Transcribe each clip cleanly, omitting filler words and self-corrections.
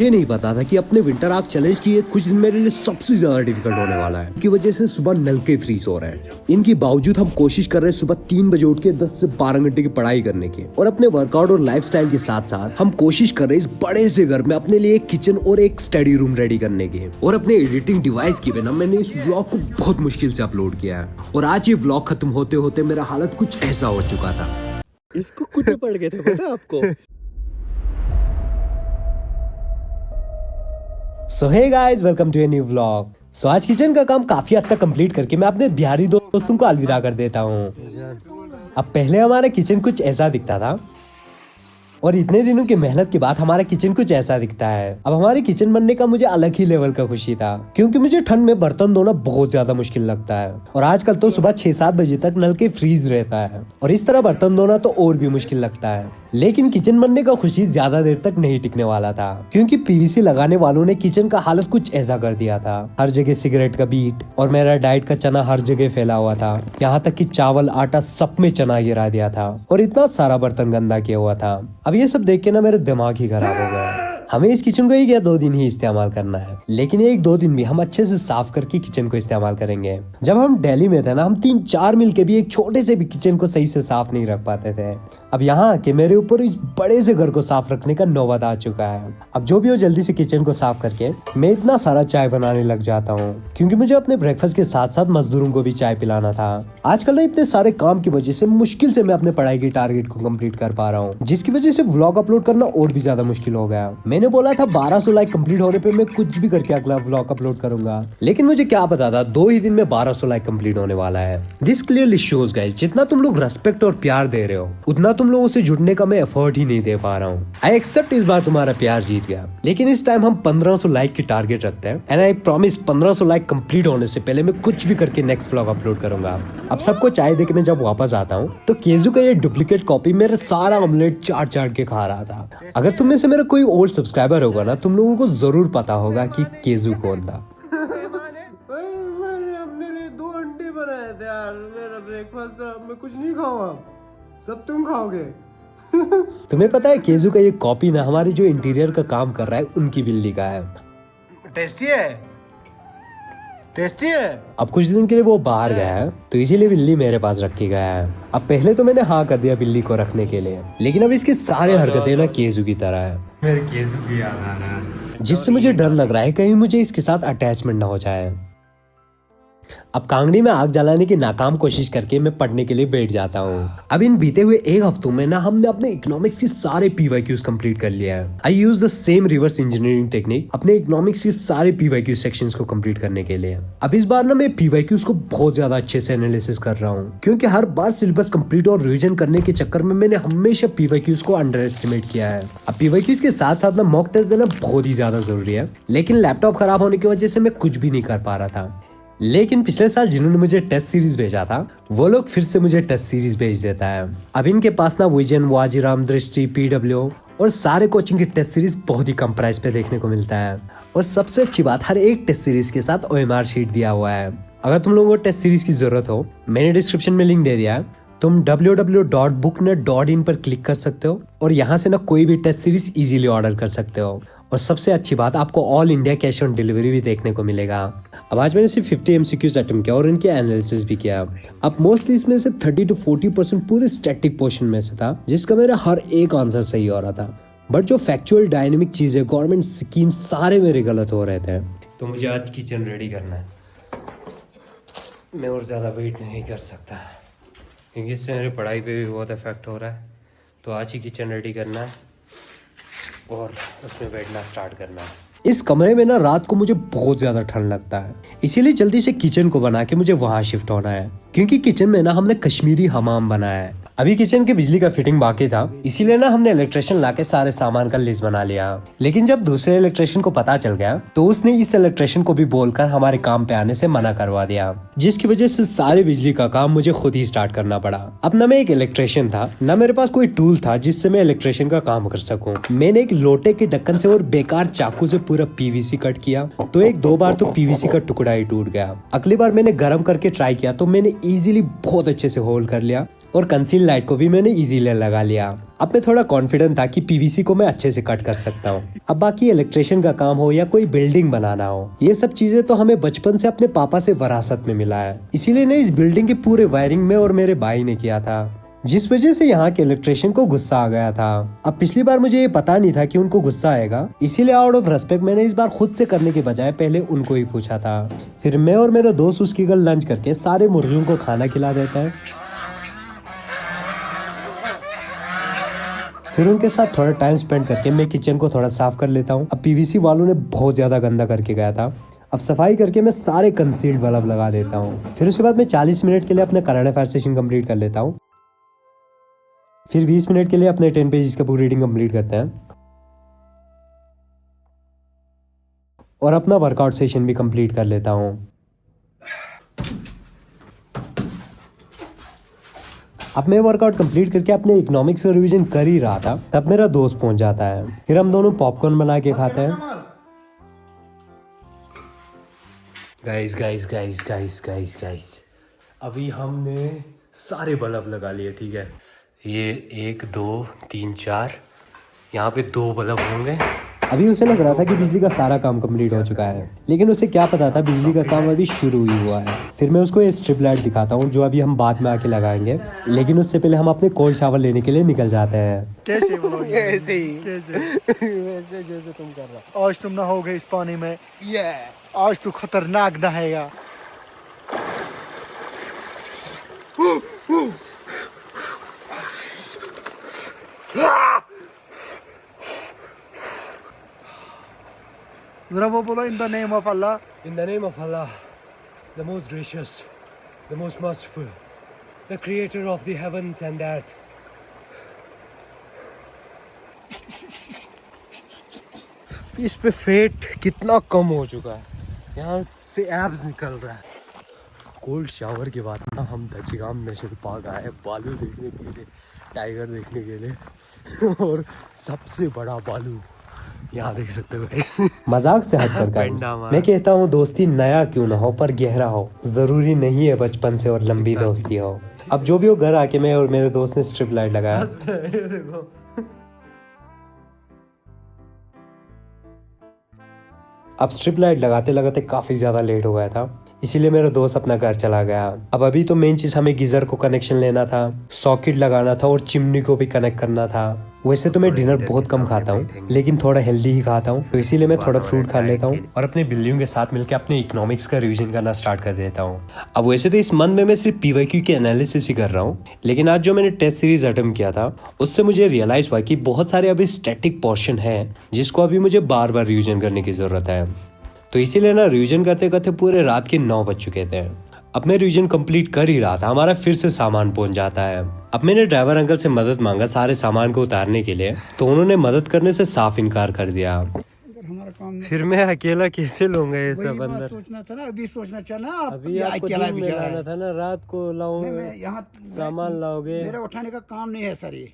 ये नहीं पता था कि अपने विंटर आग चैलेंज की ये कुछ दिन मेरे लिए सबसे ज्यादा डिफिकल्ट होने वाला है की वजह से सुबह नलके फ्रीज हो रहे हैं। इनके बावजूद हम कोशिश कर रहे हैं सुबह 3 बजे उठ के 10 से 12 घंटे की पढ़ाई करने की, और अपने वर्कआउट और लाइफस्टाइल के साथ साथ हम कोशिश कर रहे हैं इस बड़े से घर में अपने लिए एक किचन और एक स्टडी रूम रेडी करने की। और अपने एडिटिंग डिवाइस की बिना मैंने इस व्लॉग को बहुत मुश्किल से अपलोड किया है, और आज ये व्लॉग खत्म होते होते मेरा हालत कुछ ऐसा हो चुका था। इसको कुत्ते पड़ गए थे, पता है आपको? So hey guys, welcome to a new vlog. So आज किचन का काम काफी हद तक कंप्लीट करके मैं अपने बिहारी दोस्तों को अलविदा कर देता हूँ। अब पहले हमारा किचन कुछ ऐसा दिखता था, और इतने दिनों की मेहनत के बाद हमारा किचन कुछ ऐसा दिखता है। अब हमारे किचन बनने का मुझे अलग ही लेवल का खुशी था, क्योंकि मुझे ठंड में बर्तन धोना बहुत ज्यादा मुश्किल लगता है, और आजकल तो सुबह 6-7 बजे तक नल के फ्रीज रहता है, और इस तरह बर्तन धोना तो और भी मुश्किल लगता है। लेकिन किचन बनने का खुशी ज्यादा देर तक नहीं टिकने वाला था, क्योंकि पीवीसी लगाने वालों ने किचन का हालत कुछ ऐसा कर दिया था। हर जगह सिगरेट का बीट और मेरा डाइट का चना हर जगह फैला हुआ था, यहाँ तक कि चावल आटा सब में चना गिरा दिया था, और इतना सारा बर्तन गंदा किया हुआ था। अब ये सब देख के ना मेरा दिमाग ही खराब हो गया। हमें इस किचन को 1 या 2 दिन ही इस्तेमाल करना है, लेकिन 1-2 दिन भी हम अच्छे से साफ करके किचन को इस्तेमाल करेंगे। जब हम दिल्ली में थे ना, हम 3-4 मिल के भी एक छोटे से भी किचन को सही से साफ नहीं रख पाते थे। अब यहाँ आके मेरे ऊपर इस बड़े से घर को साफ रखने का नौबत आ चुका है। अब जो भी हो जल्दी से किचन को साफ करके मैं इतना सारा चाय बनाने लग जाता हूँ, क्योंकि मुझे अपने ब्रेकफास्ट के साथ साथ मजदूरों को भी चाय पिलाना था। आजकल ना इतने सारे काम की वजह से मुश्किल से मैं अपने पढ़ाई की टारगेट को कंप्लीट कर पा रहा हूँ, जिसकी वजह से व्लॉग अपलोड करना और भी ज्यादा मुश्किल हो गया। मैंने बोला था 1200 लाइक कंप्लीट होने पे मैं कुछ भी करके अगला व्लॉग अपलोड करूंगा, लेकिन मुझे क्या पता था 2 ही दिन में 1200 लाइक कंप्लीट होने वाला है। दिस क्लियरली शोज गाइस, जितना तुम लोग रेस्पेक्ट और प्यार दे रहे हो, उतना तुम लोगों से जुड़ने का मैं एफर्ट ही नहीं दे पा रहा हूँ। आई एक्सेप्ट इस बार तुम्हारा प्यार जीत गया, लेकिन इस टाइम हम 1500 लाइक की टारगेट रखते हैं, and I promise 1500 like complete होने से पहले मैं कुछ भी करके नेक्स्ट व्लॉग अपलोड करूंगा। अब सबको चाय देके मैं जब वापस आता हूँ तो केजू का ये डुप्लीकेट कॉपी मेरा सारा ऑमलेट चाट के खा रहा था। अगर तुम में से मेरा कोई ओल्ड सब्सक्राइबर होगा ना, तुम लोगों को जरूर पता होगा कि केजू कौन था। मैंने अपने लिए 2 अंडे बनाए थे यार, मेरा ब्रेकफास्ट था। मैं कुछ नहीं खाऊंगा, सब तुम खाओगे। तुम्हें पता है केजू का ये कॉपी ना हमारी जो इंटीरियर का काम कर रहा है उनकी बिल्ली का है। टेस्टी है, टेस्टी है। अब कुछ दिन के लिए वो बाहर गया है, तो इसीलिए बिल्ली मेरे पास रखी गया है। अब पहले तो मैंने हाँ कर दिया बिल्ली को रखने के लिए, लेकिन अब इसकी सारे हरकतें ना केजू की तरह है। मेरे केजू की याद आ रहा है, जिससे मुझे डर लग रहा है कहीं मुझे इसके साथ अटैचमेंट ना हो जाए। अब कांगड़ी में आग जलाने की नाकाम कोशिश करके मैं पढ़ने के लिए बैठ जाता हूँ। अब इन बीते हुए 1 हफ्तों में ना हमने अपने इकोनॉमिक्स के सारे PYQs कंप्लीट कर लिया है। I use the same reverse engineering technique अपने इकोनॉमिक्स के सारे PYQ सेक्शंस को कंप्लीट करने के लिए। अब इस बार ना मैं PYQs को बहुत ज्यादा अच्छे से एनालिसिस कर रहा हूँ, क्योंकि हर बार सिलेबस कंप्लीट और रिविजन करने के चक्कर में मैंने हमेशा PYQs को अंडर एस्टिमेट किया है। अब PYQs के साथ साथ ना मॉक टेस्ट देना बहुत ही ज्यादा जरूरी है, लेकिन लैपटॉप खराब होने की वजह से मैं कुछ भी नहीं कर पा रहा था। लेकिन पिछले साल जिन्होंने मुझे टेस्ट सीरीज भेजा था, वो लोग फिर से मुझे टेस्ट सीरीज भेज देता है। अब इनके पास ना विजन, वाजीराम, दृष्टि, PW और सारे कोचिंग की टेस्ट सीरीज बहुत ही कम प्राइस पे देखने को मिलता है, और सबसे अच्छी बात हर एक टेस्ट सीरीज के साथ OMR शीट दिया हुआ है। अगर तुम लोगों को टेस्ट सीरीज की जरूरत हो, मैंने डिस्क्रिप्शन में लिंक दे दिया है, तुम www.booknet.in पर क्लिक कर सकते हो, और यहाँ से ना कोई भी टेस्ट सीरीज इजीली ऑर्डर कर सकते हो। और सबसे अच्छी बात, आपको all India cash on delivery भी देखने को मिलेगा। अब आज मैंने सिर्फ 50 MCQs अटेम्प्ट किया और इनके एनालिसिस भी किया। अब मोस्टली इसमें से 30 to 40% पूरे स्टैटिक पोर्शन में से था, जिसका मेरा हर एक आंसर सही हो रहा था, बट जो फैक्चुअल डायनेमिक चीजें, गवर्नमेंट स्कीम, सारे मेरे गलत हो रहे थे। तो मुझे आज किचन रेडी करना है। मैं और ज्यादा वेट नहीं कर सकता, क्योंकि इससे मेरी पढ़ाई पे भी बहुत इफेक्ट हो रहा है। तो आज ही किचन रेडी करना है और उसमें बैठना स्टार्ट करना है। इस कमरे में ना रात को मुझे बहुत ज्यादा ठंड लगता है, इसीलिए जल्दी से किचन को बना के मुझे वहाँ शिफ्ट होना है, क्योंकि किचन में ना हमने कश्मीरी हमाम बनाया है। अभी किचन के बिजली का फिटिंग बाकी था, इसीलिए ना हमने इलेक्ट्रिशियन लाके सारे सामान का लिस्ट बना लिया। लेकिन जब दूसरे इलेक्ट्रिशियन को पता चल गया, तो उसने इस इलेक्ट्रिशियन को भी बोलकर हमारे काम पे आने से मना करवा दिया, जिसकी वजह से सारे बिजली का काम मुझे खुद ही स्टार्ट करना पड़ा। अब ना मैं एक इलेक्ट्रिशियन था, ना मेरे पास कोई टूल था जिससे मैं इलेक्ट्रिशियन का काम कर सकूं। मैंने एक लोटे के ढक्कन से और बेकार चाकू से पूरा PVC कट किया, तो 1-2 बार तो PVC का टुकड़ा ही टूट गया। अगली बार मैंने गर्म करके ट्राई किया तो मैंने इजीली बहुत अच्छे से होल कर लिया, और कंसील लाइट को भी मैंने इजीली लगा लिया। अब मैं थोड़ा कॉन्फिडेंट था कि पीवीसी को मैं अच्छे से कट कर सकता हूँ। अब बाकी इलेक्ट्रिशियन का काम हो या कोई बिल्डिंग बनाना हो, ये सब चीजें तो हमें बचपन से अपने पापा से विरासत में मिला है। इसीलिए ने इस बिल्डिंग के पूरे वायरिंग में और मेरे भाई ने किया था, जिस वजह से यहाँ के इलेक्ट्रिशियन को गुस्सा आ गया था। अब पिछली बार मुझे ये पता नहीं था कि उनको गुस्सा आएगा, इसीलिए आउट ऑफ रेस्पेक्ट मैंने इस बार खुद से करने के बजाय पहले उनको ही पूछा था। फिर मैं और मेरा दोस्त उसकी घर लंच करके सारे मुर्गियों को खाना खिला देता है। फिर उनके साथ थोड़ा टाइम स्पेंड करके मैं किचन को थोड़ा साफ कर लेता हूँ। अब पीवीसी वालों ने बहुत ज्यादा गंदा करके गया था। अब सफाई करके मैं सारे कंसील्ड बल्ब लगा देता हूँ। फिर उसके बाद मैं 40 मिनट के लिए अपना करंट अफेयर सेशन कंप्लीट कर लेता हूँ। फिर 20 मिनट के लिए अपने 10 पेजेस का पूरी रीडिंग कंप्लीट करते हैं और अपना वर्कआउट सेशन भी कंप्लीट कर लेता हूँ। अब मैं वर्कआउट कंप्लीट करके अपने इकोनॉमिक्स का रिवीजन कर ही रहा था, तब मेरा दोस्त पहुंच जाता है। फिर हम दोनों पॉपकॉर्न बना के खाते हैं। Guys guys guys guys guys guys, अभी हमने सारे बल्ब लगा लिए, ठीक है। ये 1 2 3 4, यहाँ पे 2 बल्ब होंगे। अभी उसे लग रहा था कि बिजली का सारा काम कंप्लीट हो चुका है, लेकिन उसे क्या पता था बिजली का काम अभी शुरू ही हुआ है। फिर मैं उसको ये स्ट्रिप लाइट दिखाता हूँ जो अभी हम बाद में आके लगाएंगे, लेकिन उससे पहले हम अपने कोल्ड शावर लेने के लिए निकल जाते हैं। कैसे बोलोगे? ऐसे ही, कैसे? वैसे जैसे तुम कर रहा। आज तुम नहाओगे इस पानी में। आज तू खतरनाक नहाएगा। जरा वो बोलो, in the name of Allah. In the name of Allah, the most gracious, the most merciful, the creator of the heavens and the earth. इस पे फेट कितना कम हो चुका है, यहाँ से एब्स निकल रहा है। कोल्ड शावर के बाद ना हम दजगाम नेशनल पार्क आए बालू देखने के लिए, टाइगर देखने के लिए, और सबसे बड़ा बालू यहाँ देख सकते हो। मजाक से हटकर गाइस, मैं कहता हूँ दोस्ती नया क्यों ना हो पर गहरा हो, जरूरी नहीं है बचपन से और लंबी दोस्ती हो। अब जो भी हो, घर आके मैं और मेरे दोस्त ने स्ट्रिप लाइट लगाया। अब स्ट्रिप लाइट लगाते लगाते काफी ज्यादा लेट हो गया था, इसीलिए मेरा दोस्त अपना घर चला गया। अब अभी तो मेन चीज हमें गीजर को कनेक्शन लेना था, सॉकेट लगाना था और चिमनी को भी कनेक्ट करना था। वैसे तो मैं डिनर बहुत कम खाता हूँ, लेकिन थोड़ा हेल्दी ही खाता हूँ, तो इसीलिए मैं थोड़ा फ्रूट खा लेता हूँ और अपने बिल्लियों के साथ मिलकर अपने इकोनॉमिक्स का रिवीजन करना स्टार्ट कर देता हूँ। अब वैसे तो इस मंथ में मैं सिर्फ पीवाईक्यू के एनालिसिस ही कर रहा हूँ, लेकिन आज जो मैंने टेस्ट सीरीज अटेम्प्ट किया था उससे मुझे रियलाइज हुआ कि बहुत सारे अभी स्टैटिक पोर्शन है जिसको अभी मुझे बार बार रिवीजन करने की जरूरत है। तो इसीलिए ना रिवीजन करते करते पूरे रात के 9 बज चुके थे। अब मैं रिवीजन कंप्लीट कर ही रहा था, हमारा फिर से सामान पहुंच जाता है। अब मैंने ड्राइवर अंकल से मदद मांगा सारे सामान को उतारने के लिए, तो उन्होंने मदद करने से साफ इनकार कर दिया। हमारा काम फिर मैं अकेला कैसे लूंगा ये सब वही बात अंदर? सोचना था ना, अभी सोचना चाहिए ना। अभी आपको दिन में लाना था ना, रात को लाऊंगा, मैं यहाँ सामान लाओगे। मेरा उठाने का काम नहीं है सर, ये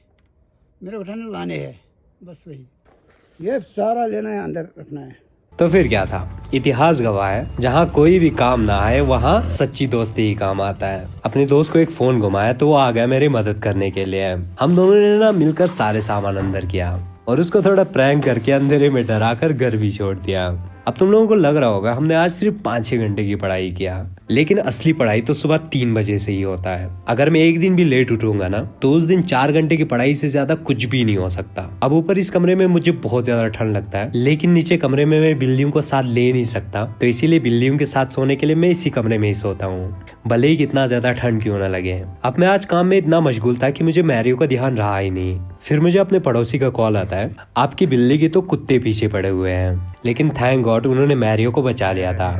मेरे उठाने लाने हैं बस, वही ये सारा लेना है, अंदर रखना है। तो फिर क्या था, इतिहास गवाह है, जहाँ कोई भी काम ना आए वहाँ सच्ची दोस्ती ही काम आता है। अपने दोस्त को एक फोन घुमाया तो वो आ गया मेरी मदद करने के लिए। हम दोनों ने ना मिलकर सारे सामान अंदर किया और उसको थोड़ा प्रैंक करके अंधेरे में डराकर घर भी छोड़ दिया। अब तुम लोगों को लग रहा होगा हमने आज सिर्फ 5-6 घंटे की पढ़ाई किया, लेकिन असली पढ़ाई तो सुबह 3 बजे से ही होता है। अगर मैं एक दिन भी लेट उठूंगा ना तो उस दिन 4 घंटे की पढ़ाई से ज्यादा कुछ भी नहीं हो सकता। अब ऊपर इस कमरे में मुझे बहुत ज्यादा ठंड लगता है, लेकिन नीचे कमरे में मैं बिल्लियों को साथ ले नहीं सकता, तो इसीलिए बिल्लियों के साथ सोने के लिए मैं इसी कमरे में ही सोता हूँ, भले ही कितना ज्यादा ठंड क्यों ना लगे। अब मैं आज काम में इतना मशगूल था कि मुझे मैरियो का ध्यान रहा ही नहीं। फिर मुझे अपने पड़ोसी का कॉल आता है, आपकी बिल्ली के तो कुत्ते पीछे पड़े हुए हैं, लेकिन थैंक गॉड उन्होंने मैरियो को बचा लिया था।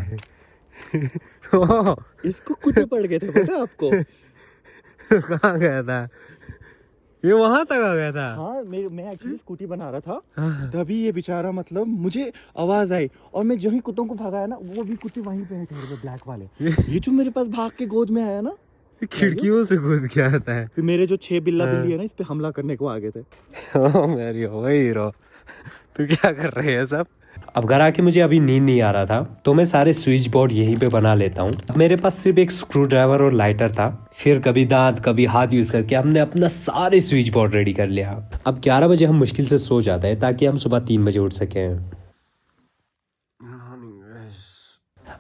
इसको कुत्ते पड़ गए थे पता है आपको? कहाँ गया था ये? वहां तक आ गया था। हाँ, मैं एक्चुअली स्कूटी बना रहा था, तभी ये बेचारा मतलब मुझे आवाज आई और मैं जो ही कुत्तों को भगाया ना, वो भी कुत्ते वहीं पे हैं ठहरे हुए ब्लैक वाले। ये जो मेरे पास भाग के गोद में आया ना, खिड़कियों से कूद के आता है। फिर मेरे जो 6 बिल्ला बिल्ली है ना, इस पे हमला करने को आ गए थे। मैरियो वही रो, तू क्या कर रहे है सब? अब घर आके मुझे अभी नींद नहीं आ रहा था, तो मैं सारे स्विच बोर्ड यहीं पे बना लेता हूँ। मेरे पास सिर्फ एक स्क्रू ड्राइवर और लाइटर था। फिर कभी दांत कभी हाथ यूज करके हमने अपना सारे स्विच बोर्ड रेडी कर लिया। अब 11 बजे हम मुश्किल से सो जाते हैं ताकि हम सुबह 3 बजे उठ सकें।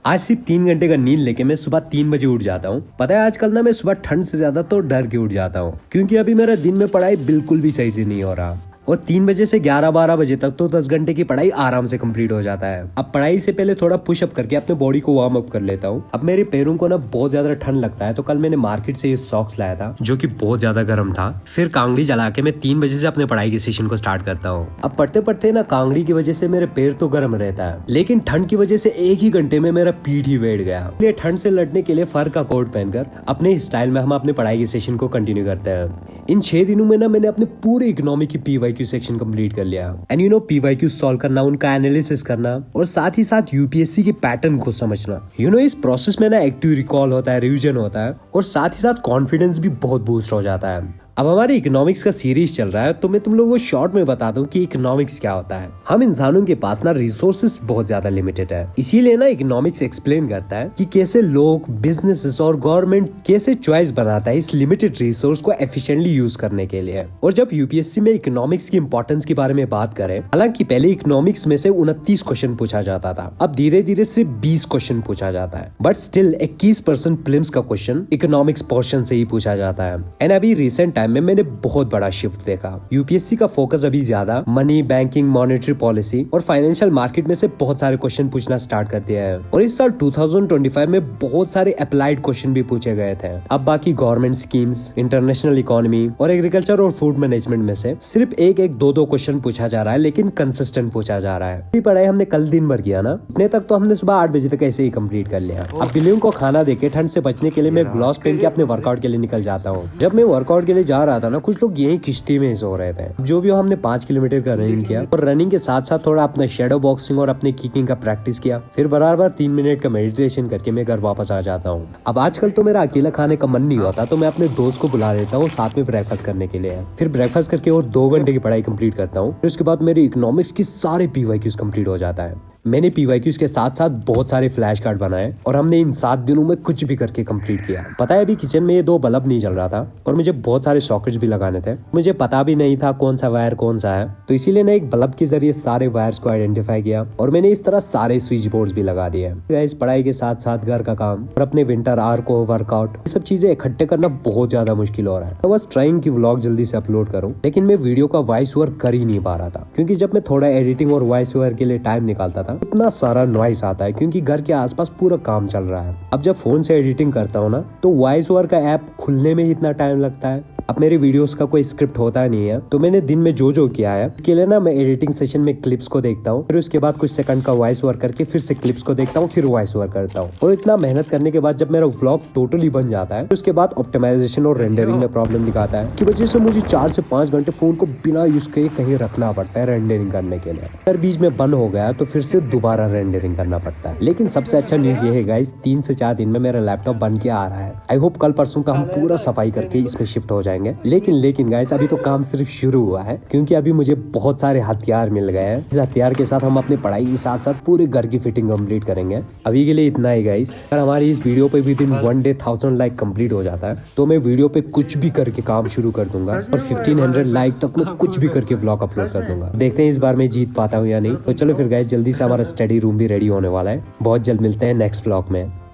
आज सिर्फ 3 घंटे का नींद लेके मैं सुबह 3 बजे उठ जाता हूँ। पता है आजकल ना मैं सुबह ठंड से ज्यादा तो डर के उठ जाता हूँ, क्योंकि अभी मेरा दिन में पढ़ाई बिल्कुल भी सही से नहीं हो रहा। और 3 बजे से 11-12 बजे तक तो 10 घंटे की पढ़ाई आराम से कंप्लीट हो जाता है। अब पढ़ाई से पहले थोड़ा पुशअप करके अपने बॉडी को वार्म अप कर लेता हूँ। अब मेरे पैरों को ना बहुत ज्यादा ठंड लगता है, तो कल मैंने मार्केट से ये सॉक्स लाया था जो कि बहुत ज्यादा गर्म था। फिर कांगड़ी जला के मैं 3 बजे से अपने पढ़ाई के सेशन को स्टार्ट करता हूँ। अब पढ़ते पढ़ते ना कांगड़ी की वजह से मेरे पैर तो गर्म रहता है, लेकिन ठंड की वजह से 1 ही घंटे में मेरा पीठ ही बैठ गया। इसलिए ठंड से लड़ने के लिए फर का कोट पहनकर अपने स्टाइल में हम अपने पढ़ाई के सेशन को कंटिन्यू करते हैं। इन 6 दिनों में ना मैंने अपने पूरे इकोनॉमी की PYQ सेक्शन कंप्लीट कर लिया। And you know PYQ solve करना, उनका एनालिसिस करना और साथ ही साथ UPSC के पैटर्न को समझना। इस प्रोसेस में ना एक्टिव रिकॉल होता है, रिविजन होता है और साथ ही साथ कॉन्फिडेंस भी बहुत बूस्ट हो जाता है। अब हमारे इकोनॉमिक्स का सीरीज चल रहा है, तो मैं तुम लोगों को शॉर्ट में बता दूं कि इकोनॉमिक्स क्या होता है। हम इंसानों के पास ना रिसोर्सेज बहुत ज्यादा लिमिटेड है, इसीलिए ना इकोनॉमिक्स एक्सप्लेन करता है कि कैसे लोग, बिजनेसेस और गवर्नमेंट कैसे चॉइस बनाता है इस लिमिटेड रिसोर्स को एफिशिएंटली यूज करने के लिए। और जब UPSC में इकोनॉमिक्स की इंपॉर्टेंस के बारे में बात करें, हालांकि पहले इकोनॉमिक्स में से 29 क्वेश्चन पूछा जाता था, अब धीरे धीरे सिर्फ 20 क्वेश्चन पूछा जाता है, बट स्टिल 21% प्रीलिम्स का क्वेश्चन इकोनॉमिक्स पोर्शन से ही पूछा जाता है। एंड अभी रिसेंट में मैंने बहुत बड़ा शिफ्ट देखा। UPSC का फोकस अभी ज्यादा मनी, बैंकिंग, मॉनेटरी पॉलिसी और फाइनेंशियल मार्केट में से बहुत सारे क्वेश्चन पूछना स्टार्ट कर दिया है। और इस साल 2025 में बहुत सारे अप्लाइड क्वेश्चन भी पूछे गए थे। अब बाकी गवर्नमेंट स्कीम्स, इंटरनेशनल इकोनॉमी और एग्रीकल्चर और फूड मैनेजमेंट में से सिर्फ एक 2 क्वेश्चन पूछा जा रहा है, लेकिन कंसिस्टेंट पूछा जा रहा है। पढ़ाई हमने कल दिन भर किया ना, इतने तक तो हमने सुबह 8 बजे तक ऐसे ही कंप्लीट कर लिया। अब बिल्लियों को खाना देके ठंड से बचने के लिए मैं ग्लव्स पहन के अपने वर्कआउट के लिए निकल जाता हूँ। जब मैं वर्कआउट के लिए जा रहा था ना, कुछ लोग यही किश्ती में सो रहे थे। जो भी हो, हमने 5 किलोमीटर का रनिंग किया और रनिंग के साथ साथ थोड़ा अपना शेडो बॉक्सिंग और अपने किकिंग का प्रैक्टिस किया। फिर बराबर 3 मिनट का मेडिटेशन करके मैं घर वापस आ जाता हूँ। अब आजकल तो मेरा अकेला खाने का मन नहीं होता, तो मैं अपने दोस्त को बुला लेता हूँ साथ में ब्रेकफास्ट करने के लिए। फिर ब्रेकफास्ट करके और 2 घंटे की पढ़ाई कंप्लीट करता हूँ। फिर उसके बाद मेरी इकोनॉमिक्स की सारे PYQs कंप्लीट हो जाता है। मैंने PYQs के साथ साथ बहुत सारे फ्लैश कार्ड बनाए और हमने इन 7 दिनों में कुछ भी करके कंप्लीट किया। पता है अभी किचन में ये 2 बल्ब नहीं जल रहा था और मुझे बहुत सारे सॉकेट्स भी लगाने थे। मुझे पता भी नहीं था कौन सा वायर कौन सा है, तो इसीलिए ना एक बल्ब के जरिए सारे वायर्स को आइडेंटिफाई किया और मैंने इस तरह सारे स्विच बोर्ड्स भी लगा दिए। गाइस, पढ़ाई के साथ साथ घर का काम और अपने विंटर आर को वर्कआउट, ये सब चीजें इकट्ठे करना बहुत ज्यादा मुश्किल हो रहा है। मैं बस ट्राइंग की व्लॉग जल्दी से अपलोड करूँ, लेकिन मैं वीडियो का वॉइस ओवर कर ही नहीं पा रहा था, क्योंकि जब मैं थोड़ा एडिटिंग और वॉइस ओवर के लिए टाइम निकालता था, इतना सारा नॉइस आता है क्योंकि घर के आसपास पूरा काम चल रहा है। अब जब फोन से एडिटिंग करता हूँ ना, तो वॉइस ओवर का ऐप खुलने में ही इतना टाइम लगता है। अब मेरे वीडियोस का कोई स्क्रिप्ट होता नहीं है, तो मैंने दिन में जो किया है उसके लिए ना मैं एडिटिंग सेशन में क्लिप्स को देखता हूँ, फिर उसके बाद कुछ सेकंड का वॉइस ओवर करके फिर से क्लिप्स को देखता हूँ, फिर वॉइस ओवर करता हूँ। और इतना मेहनत करने के बाद जब मेरा व्लॉग टोटली बन जाता है, उसके बाद ऑप्टिमाइजेशन और रेंडरिंग में प्रॉब्लम दिखाता है, की वजह से मुझे 4 से 5 घंटे फोन को बिना यूज किए कहीं रखना पड़ता है रेंडरिंग करने के लिए। अगर बीच में बंद हो गया तो फिर से दोबारा रेंडरिंग करना पड़ता है। लेकिन सबसे अच्छा न्यूज ये है गाइस, 3 से 4 दिन में मेरा लैपटॉप बन के आ रहा है। आई होप कल परसों का हम पूरा सफाई करके इसमें शिफ्ट हो जाएंगे। लेकिन गाइस, अभी तो काम सिर्फ शुरू हुआ है, क्योंकि अभी मुझे बहुत सारे हथियार मिल गए हैं। इस हथियार के साथ हम अपनी पढ़ाई के साथ साथ पूरे घर की फिटिंग कंप्लीट करेंगे। अभी के लिए इतना ही गाइस। अगर हमारी इस वीडियो पे with in 1 day 1000 like complete हो जाता है, तो मैं वीडियो पे कुछ भी करके काम शुरू कर दूंगा और 1500 लाइक तक मैं कुछ भी करके व्लॉग अपलोड कर दूंगा। देखते हैं इस बार मैं जीत पाता हूँ या नहीं। तो चलो फिर गाइस, जल्दी से हमारा स्टडी रूम भी रेडी होने वाला है। बहुत जल्द मिलते हैं नेक्स्ट व्लॉग में।